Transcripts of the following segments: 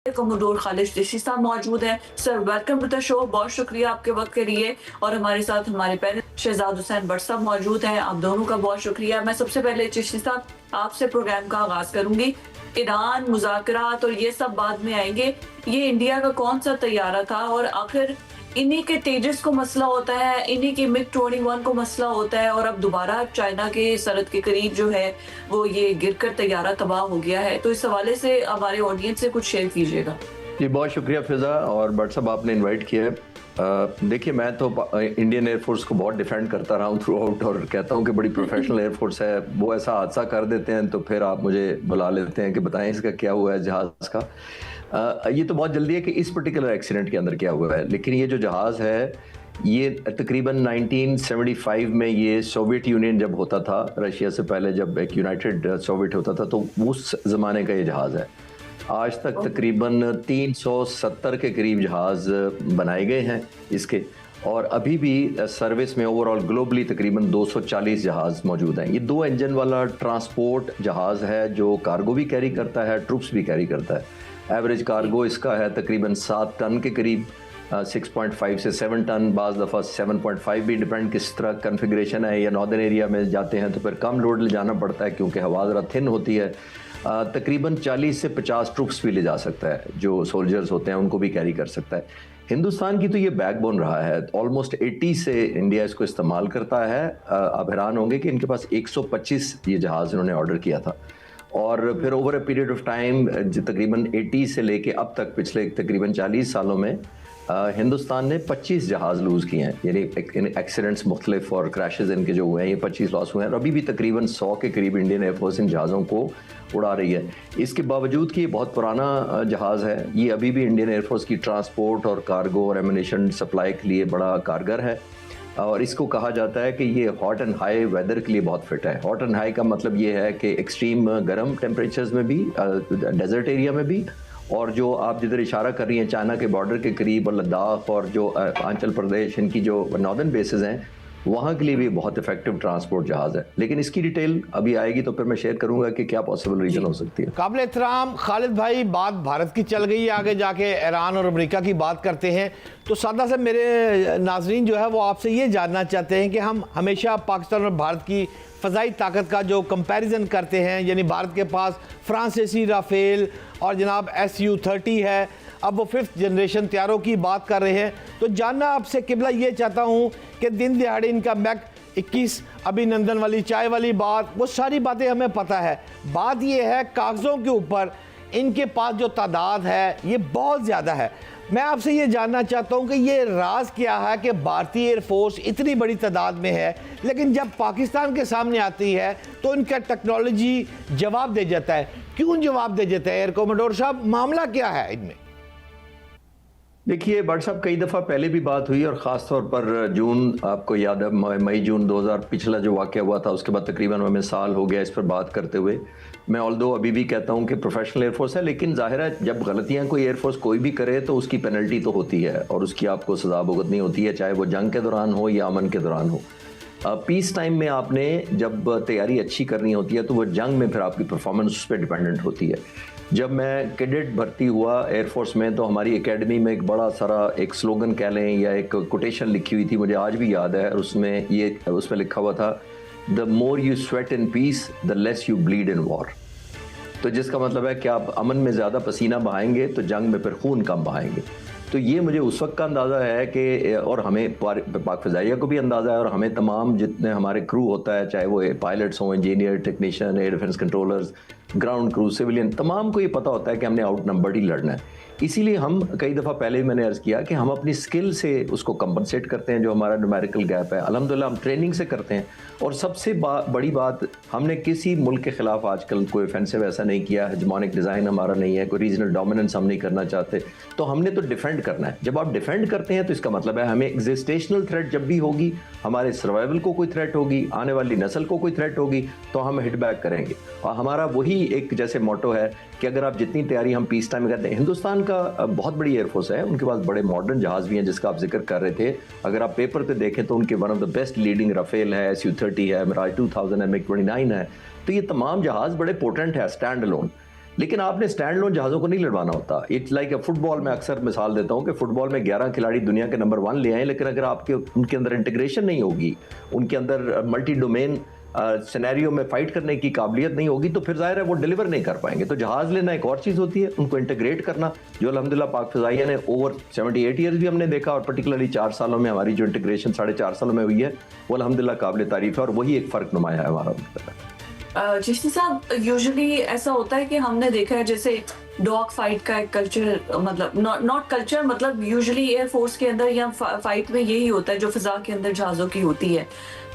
Commodore Khalid ऋषि साहब मौजूद हैं। Sir welcome to the show. बहुत शुक्रिया आपके वक्त के लिए। और हमारे साथ हमारे पैनल शहजाद हुसैन भट्ट साहब मौजूद हैं। आप दोनों का बहुत शुक्रिया। मैं सबसे पहले चिश्ती साहब आपसे प्रोग्राम का आगाज करूंगी। ईरान मुज़ाकरात और ये सब बाद में आएंगे। ये इंडिया का कौन सा तैयारा था और आखिर इन्हीं के तेजस को मसला होता है, इन्हीं के मिग 21 को मसला होता है और अब दोबारा चाइना के सरहद के करीब जो है वो ये गिरकर तैयारा तबाह हो गया है। तो इस हवाले से हमारे ऑडियंस से कुछ शेयर कीजिएगा। जी बहुत शुक्रिया फिजा और भट्ट साहब आपने इनवाइट किया है। देखिए मैं तो इंडियन एयरफोर्स को बहुत डिफेंड करता रहा हूँ थ्रू आउट और कहता हूँ कि बड़ी प्रोफेशनल एयरफोर्स है। वो ऐसा हादसा कर देते हैं तो फिर आप मुझे बुला लेते हैं कि बताएं इसका क्या हुआ है जहाज़ का। ये तो बहुत जल्दी है कि इस पर्टिकुलर एक्सीडेंट के अंदर क्या हुआ है, लेकिन ये जो जहाज़ है ये तकरीबन 1975 में ये सोवियत यूनियन जब होता था, रशिया से पहले जब एक यूनाइटेड सोवियत होता था, तो उस ज़माने का ये जहाज़ है। आज तक तकरीबन 370 के करीब जहाज़ बनाए गए हैं इसके, और अभी भी सर्विस में ओवरऑल ग्लोबली तकरीबन 240 जहाज़ मौजूद हैं। ये 2 इंजन वाला ट्रांसपोर्ट जहाज़ है जो कार्गो भी कैरी करता है, ट्रूप्स भी कैरी करता है। एवरेज कार्गो इसका है तकरीबन 7 टन के करीब, 6.5 से 7 टन, बाज़ दफ़ा 7.5 भी, डिपेंड किस तरह कन्फिग्रेशन है। या नॉर्दर्न एरिया में जाते हैं तो फिर कम लोड ले जाना पड़ता है क्योंकि हवा ज़रा थिन होती है। तकरीबन 40 से 50 ट्रूप्स भी ले जा सकता है, जो सोल्जर्स होते हैं उनको भी कैरी कर सकता है। हिंदुस्तान की तो ये बैकबोन रहा है, ऑलमोस्ट 80 से इंडिया इसको इस्तेमाल करता है। आप हैरान होंगे कि इनके पास 125 ये जहाज़ इन्होंने ऑर्डर किया था, और फिर over a period of time तकरीबन 80 से लेके अब तक पिछले तकरीबन 40 सालों में हिंदुस्तान ने 25 जहाज़ लूज़ किए हैं, यानी एक्सीडेंट्स मुख्तलिफ और क्रैशेज़ इनके जो हुए हैं, ये 25 लॉस हुए हैं। और अभी भी तकरीबन 100 के करीब इंडियन एयरफोर्स इन जहाज़ों को उड़ा रही है। इसके बावजूद कि ये बहुत पुराना जहाज़ है, ये अभी भी इंडियन एयरफोर्स की ट्रांसपोर्ट और कार्गो और एमिनेशन सप्लाई के लिए बड़ा कारगर है। और इसको कहा जाता है कि ये हॉट एंड हाई वेदर के लिए बहुत फिट है। हॉट एंड हाई का मतलब ये है कि एक्सट्रीम गर्म टेम्परेचर्स में भी, डेजर्ट एरिया में भी, और जो आप जिधर इशारा कर रही हैं चाइना के बॉर्डर के करीब और लद्दाख और जो आंचल प्रदेश इनकी जो नॉर्दर्न बेसेस हैं वहाँ के लिए भी बहुत इफेक्टिव ट्रांसपोर्ट जहाज़ है। लेकिन इसकी डिटेल अभी आएगी तो फिर मैं शेयर करूंगा कि क्या पॉसिबल रीजन हो सकती है। काबिल एहतराम खालिद भाई, बात भारत की चल गई है, आगे जाके ईरान और अमेरिका की बात करते हैं। तो सादा से मेरे नाजरीन जो है वो आपसे ये जानना चाहते हैं कि हम हमेशा पाकिस्तान और भारत की फ़ज़ाई ताकत का जो कंपैरिजन करते हैं, यानी भारत के पास फ्रांसीसी राफेल और जनाब SU-30 है, अब वो 5th जनरेशन तैयारों की बात कर रहे हैं। तो जानना आपसे किबला ये चाहता हूँ कि दिन दिहाड़े इनका मैक 21 अभिनंदन वाली चाय वाली बात, वो सारी बातें हमें पता है। बात ये है कागज़ों के ऊपर इनके पास जो तादाद है ये बहुत ज़्यादा है। मैं आपसे ये जानना चाहता हूँ कि ये राज क्या है कि भारतीय एयरफोर्स इतनी बड़ी तादाद में है, लेकिन जब पाकिस्तान के सामने आती है तो इनका टेक्नोलॉजी जवाब दे जाता है। क्यों जवाब दे जाता है एयर कमोडोर साहब, मामला क्या है इनमें? देखिए भट्ट साहब, कई दफ़ा पहले भी बात हुई और ख़ास तौर पर जून, आपको याद है मई जून 2000 पिछला जो वाक़या हुआ था, उसके बाद तकरीबन हमें साल हो गया इस पर बात करते हुए। मैं ऑल्दो अभी भी कहता हूं कि प्रोफेशनल एयरफोर्स है, लेकिन ज़ाहिर है जब गलतियां कोई एयरफोर्स कोई भी करे तो उसकी पेनल्टी तो होती है और उसकी आपको सज़ा भुगतनी होती है, चाहे वो जंग के दौरान हो या अमन के दौरान हो। पीस टाइम में आपने जब तैयारी अच्छी करनी होती है तो वो जंग में फिर आपकी परफॉर्मेंस उस पर डिपेंडेंट होती है। जब मैं कैडेट भर्ती हुआ एयरफोर्स में तो हमारी एकेडमी में एक बड़ा सारा एक स्लोगन कह लें या एक कोटेशन लिखी हुई थी, मुझे आज भी याद है। उसमें लिखा हुआ था, the more you sweat in peace the less you bleed in war. तो जिसका मतलब है कि आप अमन में ज़्यादा पसीना बहाएंगे तो जंग में फिर खून कम बहाएंगे। तो ये मुझे उस वक्त का अंदाज़ा है कि, और हमें पाक फ़िज़ाइया को भी अंदाज़ा है, और हमें तमाम जितने हमारे क्रू होता है, चाहे वो पायलट्स हों, engineer, technician, air defence controllers, ground crew, civilian, तमाम को ये पता होता है कि हमने आउट नंबर्ड ही लड़ना है। इसीलिए हम कई दफ़ा पहले मैंने अर्ज़ किया कि हम अपनी स्किल से उसको कंपनसेट करते हैं, जो हमारा न्यूमेरिकल गैप है अल्हम्दुलिल्लाह हम ट्रेनिंग से करते हैं। और सबसे बड़ी बात, हमने किसी मुल्क के ख़िलाफ़ आजकल कोई ऑफेंसिव ऐसा नहीं किया, हेजमोनिक डिज़ाइन हमारा नहीं है, कोई रीजनल डोमिनेंस हम नहीं करना चाहते, तो हमने तो डिफेंड करना है। जब आप डिफेंड करते हैं तो इसका मतलब है हमें एग्जिस्टेशनल थ्रेट जब भी होगी, हमारे सर्वाइवल को कोई थ्रेट होगी, आने वाली नस्ल को कोई थ्रेट होगी, तो हम हिट बैक करेंगे। और हमारा वही एक जैसे मोटो है कि अगर आप जितनी तैयारी हम पीस टाइम में करते हैं, हिंदुस्तान का बहुत बड़ी एयरफोर्स है, उनके पास बड़े मॉडर्न जहाज़ भी हैं जिसका आप जिक्र कर रहे थे। अगर आप पेपर पे देखें तो उनके one of the best leading Rafale है, SU-30 है, मिराज 2000 है, MiG-29 है। तो ये तमाम जहाज़ बड़े पोटेंट है स्टैंड अलोन। लेकिन आपने स्टैंड लोन जहाज़ों को नहीं लड़वाना होता। इट्स लाइक फुटबॉल में अक्सर मिसाल देता हूं कि फुटबॉल में 11 खिलाड़ी दुनिया के नंबर 1 ले आए, लेकिन अगर आपके उनके अंदर इंटीग्रेशन नहीं होगी, उनके अंदर मल्टी डोमेन सिनेरियो में फाइट करने की काबिलियत नहीं होगी, तो फिर जाहिर है वो डिलीवर नहीं कर पाएंगे। तो जहाज लेना एक और चीज़ होती है, उनको इंटीग्रेट करना, जो अल्हम्दुलिल्लाह पाक फ़िज़ाइया ने ओवर 78 ईयर्स भी हमने देखा, और पर्टिकुलरली 4 सालों में हमारी जो इंटीग्रेशन 4.5 सालों में हुई है, वो अल्हम्दुलिल्लाह काबिल तारीफ़ है, और वही एक फ़र्क नुमाया है हमारा। चिश्ती साहब, यूजुअली ऐसा होता है कि हमने देखा है जैसे डॉग फाइट का एक कल्चर, मतलब नॉट कल्चर, मतलब यूजुअली एयरफोर्स के अंदर या फाइट में यही होता है जो फिजा के अंदर जहाज़ों की होती है।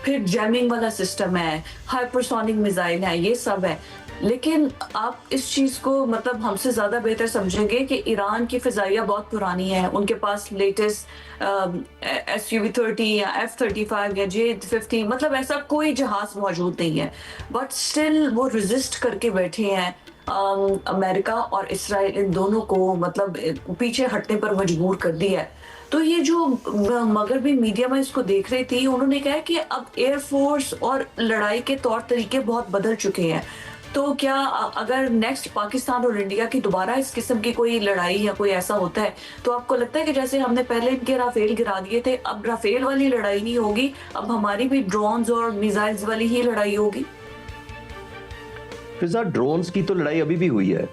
फिर जैमिंग वाला सिस्टम है, हाइपरसोनिक मिसाइल है, ये सब है। लेकिन आप इस चीज़ को मतलब हमसे ज़्यादा बेहतर समझेंगे कि ईरान की फ़िज़ाइया बहुत पुरानी है, उनके पास लेटेस्ट SU-30 या F-35 या J-50, मतलब ऐसा कोई जहाज़ मौजूद नहीं है, बट स्टिल वो रेजिस्ट करके बैठे हैं। अमेरिका और इसराइल इन दोनों को मतलब पीछे हटने पर मजबूर कर दिया है। तो ये जो मगरबी मीडिया में इसको देख रही थी, उन्होंने कहा कि अब एयरफोर्स और लड़ाई के तौर तरीके बहुत बदल चुके हैं। तो क्या अगर नेक्स्ट पाकिस्तान और इंडिया की दोबारा इस किस्म की कोई लड़ाई या कोई ऐसा होता है, तो आपको लगता है कि जैसे हमने पहले इनके राफेल गिरा दिए थे, अब राफेल वाली लड़ाई नहीं होगी, अब हमारी भी ड्रोन्स और मिसाइल्स वाली ही लड़ाई होगी? फिजा ड्रोन्स की तो लड़ाई अभी भी हुई है।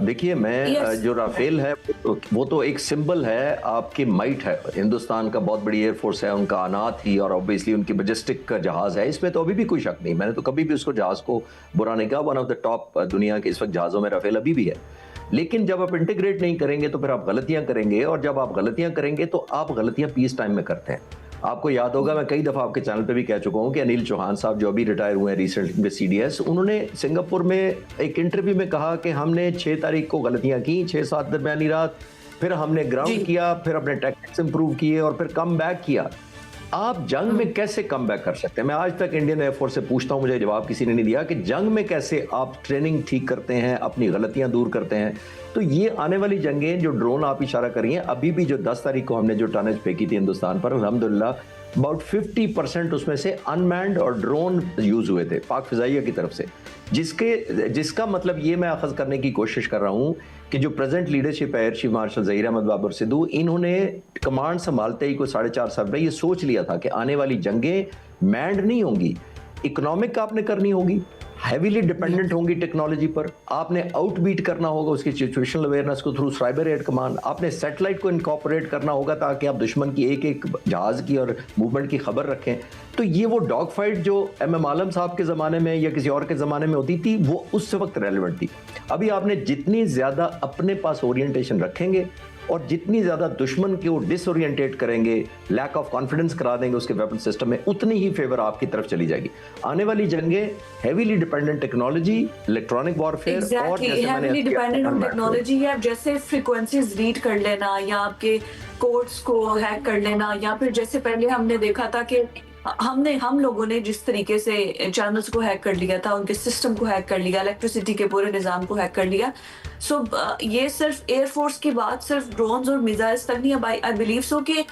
देखिए मैं जो राफेल है वो तो एक सिंबल है, आपकी माइट है, हिंदुस्तान का बहुत बड़ी एयरफोर्स है, उनका आनात ही, और ऑब्वियसली उनकी बजिस्टिक का जहाज है, इसमें तो अभी भी कोई शक नहीं। मैंने तो कभी भी उसको जहाज को बुरा नहीं कहा, वन ऑफ द टॉप दुनिया के इस वक्त जहाज़ों में राफेल अभी भी है। लेकिन जब आप इंटीग्रेट नहीं करेंगे तो फिर आप गलतियां करेंगे, और जब आप गलतियां करेंगे तो आप गलतियां पीस टाइम में करते हैं। आपको याद होगा, मैं कई दफ़ा आपके चैनल पे भी कह चुका हूं कि अनिल चौहान साहब जो अभी रिटायर हुए हैं रिसेंटली में CDS, उन्होंने सिंगापुर में एक इंटरव्यू में कहा कि हमने 6 तारीख को गलतियां की, 6-7 दरमियानी रात, फिर हमने ग्राउंड किया, फिर अपने टैक्टिक्स इंप्रूव किए, और फिर कम बैक किया। आप जंग में कैसे कम बैक कर सकते हैं? मैं आज तक इंडियन एयरफोर्स से पूछता हूं, मुझे जवाब किसी ने नहीं दिया कि जंग में कैसे आप ट्रेनिंग ठीक करते हैं, अपनी गलतियां दूर करते हैं। तो ये आने वाली जंगें, जो ड्रोन आप इशारा कर रही हैं, अभी भी जो 10 तारीख को हमने जो टनेज फेंकी थी हिंदुस्तान पर, अल्हम्दुलिल्लाह अबाउट 50% उसमें से अनमैन्ड और ड्रोन यूज हुए थे पाक फिजाइया की तरफ से, जिसका मतलब ये मैं अखज़ करने की कोशिश कर रहा हूं कि जो प्रेजेंट लीडरशिप है, air chief marshal Zaheer Ahmad Babar Sidhu, इन्होंने कमांड संभालते ही कोई 4.5 साल में ये सोच लिया था कि आने वाली जंगें मैंड नहीं होंगी, इकोनॉमिक आपने करनी होगी, हैवीली डिपेंडेंट होंगी टेक्नोलॉजी पर, आपने आउटबीट करना होगा उसकी सिचुएशनल अवेयरनेस को थ्रू साइबर एयर कमांड, आपने सैटेलाइट को इनकॉर्पोरेट करना होगा ताकि आप दुश्मन की एक एक जहाज की और मूवमेंट की खबर रखें। तो ये वो डॉग फाइट जो MM आलम साहब के ज़माने में या किसी और के ज़माने में होती थी, वो उस वक्त रेलिवेंट थी। अभी आपने जितनी ज़्यादा अपने पास ओरिएंटेशन रखेंगे और जितनी ज़्यादा दुश्मन को डिसओरिएंटेट करेंगे, लैक ऑफ कॉन्फिडेंस करा देंगे उसके वेपन सिस्टम में, उतनी ही फेवर आपकी तरफ चली जाएगी। आने वाली जंगें heavily dependent technology, electronic warfare, और हैवीली डिपेंडेंट ऑन टेक्नोलॉजी है। जैसे फ्रीक्वेंसीज रीड कर लेना, या आपके कोड्स को हैक कर लेना, या फिर जैसे पहले हमने देखा था कि हम लोगों ने जिस तरीके से चैनल्स को हैक कर लिया था, उनके सिस्टम को हैक कर लिया, इलेक्ट्रिसिटी के पूरे निज़ाम को हैक कर लिया। सो ये सिर्फ एयरफोर्स की बात सिर्फ ड्रोन्स और मिसाइल्स तक नहीं है। आई बिलीव सो कि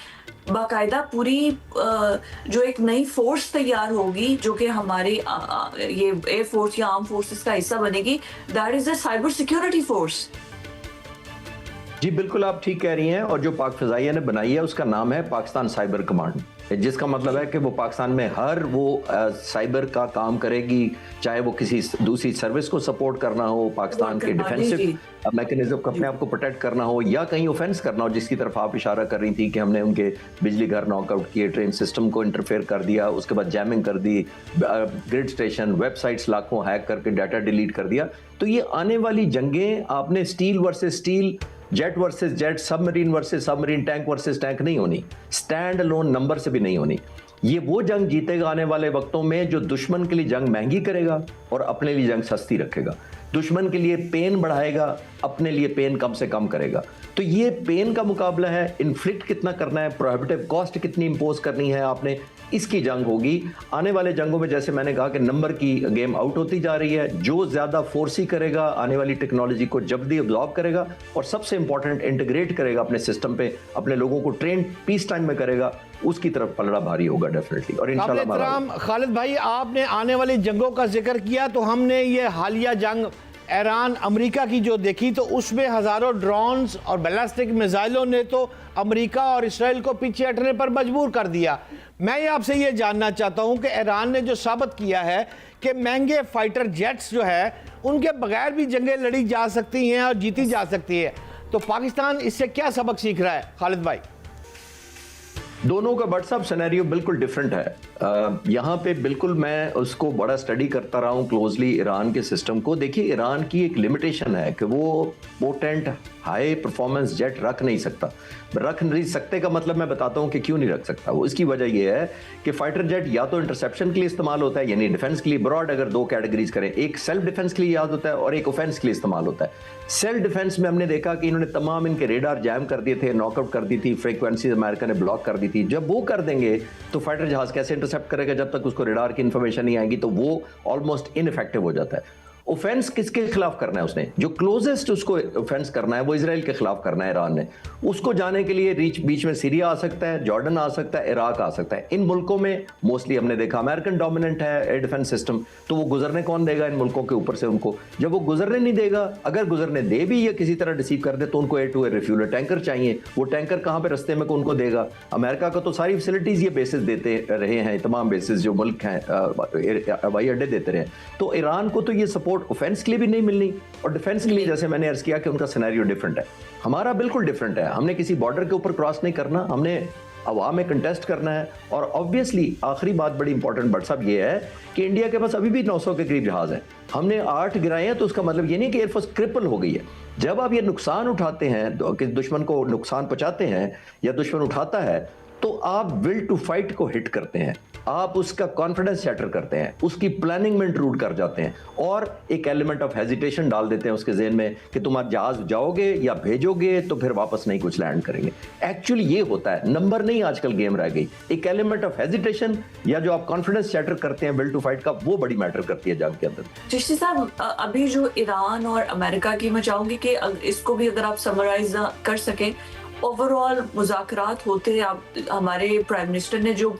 बाकायदा पूरी जो एक नई फोर्स तैयार होगी, जो कि हमारी ये एयरफोर्स या आर्म फोर्सेस का हिस्सा बनेगी, that is the cyber security force. जी बिल्कुल, आप ठीक कह रही हैं। और जो पाक फिजाइया ने बनाई है उसका नाम है पाकिस्तान साइबर कमांड, जिसका मतलब है कि वो पाकिस्तान में हर वो साइबर का काम करेगी, चाहे वो किसी दूसरी सर्विस को सपोर्ट करना हो, पाकिस्तान के डिफेंसिव मैकेनिज्म को अपने आप को प्रोटेक्ट करना हो, या कहीं ऑफेंस करना हो, जिसकी तरफ आप इशारा कर रही थी कि हमने उनके बिजली घर नॉकआउट किए, ट्रेन सिस्टम को इंटरफेयर कर दिया, उसके बाद जैमिंग कर दी, ग्रिड स्टेशन, वेबसाइट्स लाखों हैक करके डाटा डिलीट कर दिया। तो ये आने वाली जंगें आपने steel versus steel, jet versus jet, submarine versus submarine, tank versus tank नहीं होनी, स्टैंड अलोन नंबर से भी नहीं होनी। ये वो जंग जीतेगा आने वाले वक्तों में जो दुश्मन के लिए जंग महंगी करेगा और अपने लिए जंग सस्ती रखेगा, दुश्मन के लिए पेन बढ़ाएगा, अपने लिए पेन कम से कम करेगा। तो ये पेन का मुकाबला है, इन्फ्लिक्ट कितना करना है, प्रोहिबिटिव कॉस्ट कितनी इंपोज करनी है आपने, इसकी जंग होगी। आने वाले जंगों में जैसे मैंने कहा कि नंबर की गेम आउट होती जा रही है, जो ज्यादा फोर्सी करेगा आने वाली टेक्नोलॉजी को जल्दी अब्जॉर्ब करेगा, और सबसे इंपॉर्टेंट इंटीग्रेट करेगा अपने सिस्टम पे, अपने लोगों को ट्रेन पीस टाइम में करेगा, उसकी तरफ पलड़ा भारी होगा डेफिनेटली। और इंशाल्लाह खालिद भाई, आपने आने वाली जंगों का जिक्र किया, तो हमने ये हालिया जंग ईरान अमेरिका की जो देखी तो उसमें हज़ारों ड्रोन्स और बैलिस्टिक मिसाइलों ने तो अमेरिका और इसराइल को पीछे हटने पर मजबूर कर दिया। मैं आपसे ये जानना चाहता हूँ कि ईरान ने जो साबित किया है कि महंगे फाइटर जेट्स जो है उनके बगैर भी जंगें लड़ी जा सकती हैं और जीती जा सकती है, तो पाकिस्तान इससे क्या सबक सीख रहा है खालिद भाई? दोनों का व्हाट्सअप सिनेरियो बिल्कुल डिफरेंट है। यहाँ पे बिल्कुल मैं उसको बड़ा स्टडी करता रहा हूँ क्लोजली ईरान के सिस्टम को। देखिए, ईरान की एक लिमिटेशन है कि वो पोटेंट हाई परफॉर्मेंस जेट रख नहीं सकते का मतलब मैं बताता हूँ कि क्यों नहीं रख सकता। वो इसकी वजह ये है कि फाइटर जेट या तो इंटरसेप्शन के लिए इस्तेमाल होता है, यानी डिफेंस के लिए ब्रॉड अगर दो कैटेगरीज करें, एक सेल्फ डिफेंस के लिए याद होता है और एक ऑफेंस के लिए इस्तेमाल होता है। सेल्फ डिफेंस में हमने देखा कि इन्होंने तमाम इनके रेडार जैम कर दिए थे, नॉकआउट कर दी थी, फ्रीक्वेंसीज अमेरिका ने ब्लॉक कर दी थी। जब वो कर देंगे तो फाइटर जहाज कैसे इंटरसेप्ट करेगा? जब तक उसको रेडार की इंफॉर्मेशन नहीं आएगी तो वो ऑलमोस्ट इनइफेक्टिव हो जाता है। ऑफेंस किसके खिलाफ करना है? उसने जो क्लोजेस्ट उसको ऑफेंस करना है वो इसराइल के खिलाफ करना है ईरान ने। उसको जाने के लिए बीच में सीरिया आ सकता है, जॉर्डन आ सकता है, इराक आ सकता है। इन मुल्कों में मोस्टली हमने देखा अमेरिकन डोमिनेंट है एयर डिफेंस सिस्टम, तो वो गुजरने कौन देगा इन मुल्कों के ऊपर से उनको? जब वो गुजरने नहीं देगा, अगर गुजरने दे भी या किसी तरह रिसीव कर दे तो उनको air to air refueller tanker चाहिए। वो टैंकर कहाँ पे रस्ते में उनको देगा? अमेरिका का तो सारी फैसिलिटीज ये बेसिस देते रहे हैं, तमाम बेसिस जो मुल्क हैं हवाई अड्डे देते रहे। तो ईरान को तो ये सपोर्ट ऑफेंस के लिए भी नहीं मिलनी और डिफेंस के लिए, जैसे मैंने अर्ज किया कि उनका सिनेरियो डिफरेंट है, हमारा बिल्कुल डिफरेंट है। हमने किसी बॉर्डर के ऊपर क्रॉस नहीं करना, हमने हवा में कंटेस्ट करना है। और ऑब्वियसली आखिरी बात बड़ी इंपॉर्टेंट व्हाट्सअप ये है कि इंडिया के पास अभी भी 900 के करीब जहाज हैं। हमने 8 गिराए हैं, तो उसका मतलब ये नहीं कि एयरफोर्स क्रिपल हो गई है। जब आप ये नुकसान उठाते हैं, कि दुश्मन को नुकसान पहुंचाते हैं या दुश्मन उठाता है, तो आप विल टू फाइट को हिट करते हैं, आप उसका कॉन्फिडेंस शैटर करते हैं, उसकी प्लानिंग में इंट्रूड कर जाते हैं और एक एलिमेंट ऑफ हेजिटेशन डाल देते हैं उसके ज़हन में कि तुम आज जहाज जाओगे या भेजोगे तो फिर वापस नहीं कुछ लैंड करेंगे। एक्चुअली ये होता है, नंबर नहीं आजकल गेम रह गई। एक एलिमेंट ऑफ हेजिटेशन या जो आप कॉन्फिडेंस शैटर करते हैं विल टू फाइट का, वो बड़ी मैटर करती है जंग के अंदर। चिश्ती साहब, अभी जो ईरान और अमेरिका की, मैं चाहूंगी कि इसको भी अगर आप समराइज कर सकें, ओवरऑल मुज़ाकरात होते, आप हमारे प्राइम मिनिस्टर ने जो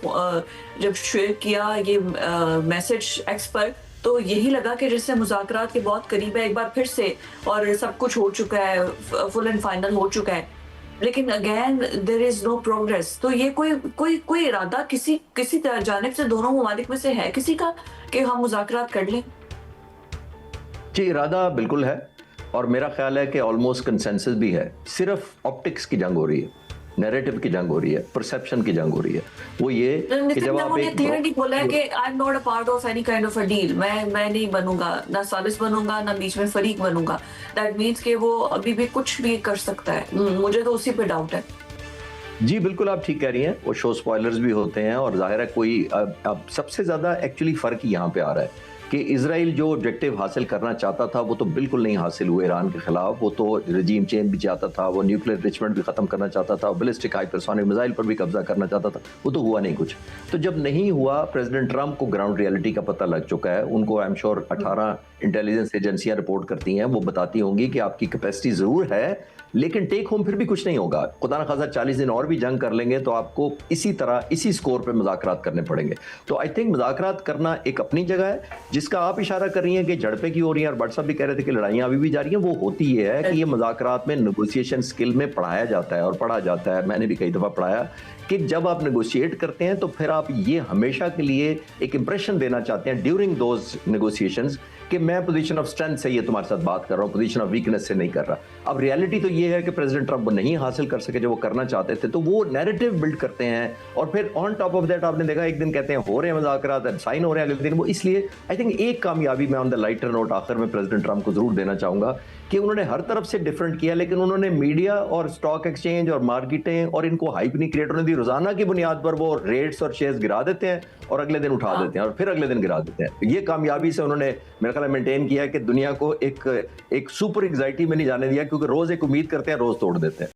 जब शेयर किया ये मैसेज एक्स पर, तो यही लगा कि जैसे मुज़ाकरात के बहुत करीब है एक बार फिर से और सब कुछ हो चुका है, फुल एंड फाइनल हो चुका है, लेकिन again there is no progress. तो ये कोई इरादा किसी जानिब से, दोनों ममालिक में से है किसी का कि हम मुज़ाकरात कर लें? जी, इरादा बिल्कुल है और मेरा ख्याल है कि ऑलमोस्ट कंसेंसस भी है। सिर्फ ऑप्टिक्स की जंग हो रही है, नैरेटिव की जंग हो रही है, परसेप्शन की जंग हो रही है। वो ये कि जब आप एक क्लियरली बोला है कि I am not a part of any kind of a deal, मैं नहीं बनूंगा, ना सालिस बनूंगा, ना बीच में फरीक बनूंगा। दैट मींस कि वो अभी भी कुछ भी कर सकता है। मुझे तो उसी पे डाउट है। जी बिल्कुल, आप ठीक कह रही हैं, वो शो स्पॉयलर्स भी होते हैं और जाहिर है कोई अब सबसे ज्यादा एक्चुअली फर्क यहाँ पे आ रहा है कि इजराइल जो ऑब्जेक्टिव हासिल करना चाहता था वो तो बिल्कुल नहीं हासिल हुए ईरान के खिलाफ। वो तो रजीम चेंज भी चाहता था, वो न्यूक्लियर रिचमेंट भी खत्म करना चाहता था, बैलिस्टिक हाइपरसोनिक मिसाइल पर भी कब्जा करना चाहता था, वो तो हुआ नहीं कुछ। तो जब नहीं हुआ, प्रेसिडेंट ट्रंप को ग्राउंड रियलिटी का पता लग चुका है। उनको आई एम श्योर 18 इंटेलिजेंस एजेंसियां रिपोर्ट करती हैं, वो बताती होंगी कि आपकी कैपेसिटी जरूर है लेकिन टेक होम फिर भी कुछ नहीं होगा। खुदा न खासा 40 दिन और भी जंग कर लेंगे तो आपको इसी तरह इसी स्कोर पे मुज़ाकरात करने पड़ेंगे। तो आई थिंक मुज़ाकरात करना एक अपनी जगह है, जिसका आप इशारा कर रही हैं कि झड़पें की हो रही हैं और व्हाट्सएप भी कह रहे थे कि लड़ाइयाँ अभी भी जा रही हैं। वो होती ये है कि ये मुज़ाकरात में नेगोशिएशन स्किल में पढ़ाया जाता है और पढ़ा जाता है, मैंने भी कई दफ़ा पढ़ाया कि जब आप नेगोशिएट करते हैं तो फिर आप ये हमेशा के लिए एक इंप्रेशन देना चाहते हैं ड्यूरिंग दोज नेगोशिएशंस कि मैं पोजीशन ऑफ स्ट्रेंथ से ये तुम्हारे साथ बात कर रहा हूँ, पोजीशन ऑफ वीकनेस से नहीं कर रहा। अब रियलिटी तो ये है कि प्रेसिडेंट ट्रंप नहीं हासिल कर सके जो वो करना चाहते थे, तो वो नैरेटिव बिल्ड करते हैं और फिर ऑन टॉप ऑफ दैट आपने देखा एक दिन कहते हैं हो रहे हैं मुज़ाकरात, साइन हो रहे हैं अगले दिन। वो इसलिए आई थिंक एक कामयाबी मैं ऑन द लाइटर नोट आखिर में प्रेसिडेंट ट्रंप को जरूर देना चाहूंगा कि उन्होंने हर तरफ से डिफरेंट किया, लेकिन उन्होंने मीडिया और स्टॉक एक्सचेंज और मार्केटें और इनको हाइप नहीं क्रिएट होने दी। रोजाना की बुनियाद पर वो रेट्स और शेयर्स गिरा देते हैं और अगले दिन उठा देते हैं और फिर अगले दिन गिरा देते हैं। ये कामयाबी से उन्होंने मेरे ख्याल मेंटेन किया कि दुनिया को एक सुपर एंग्जाइटी में नहीं जाने दिया, क्योंकि रोज एक उम्मीद करते हैं, रोज तोड़ देते हैं।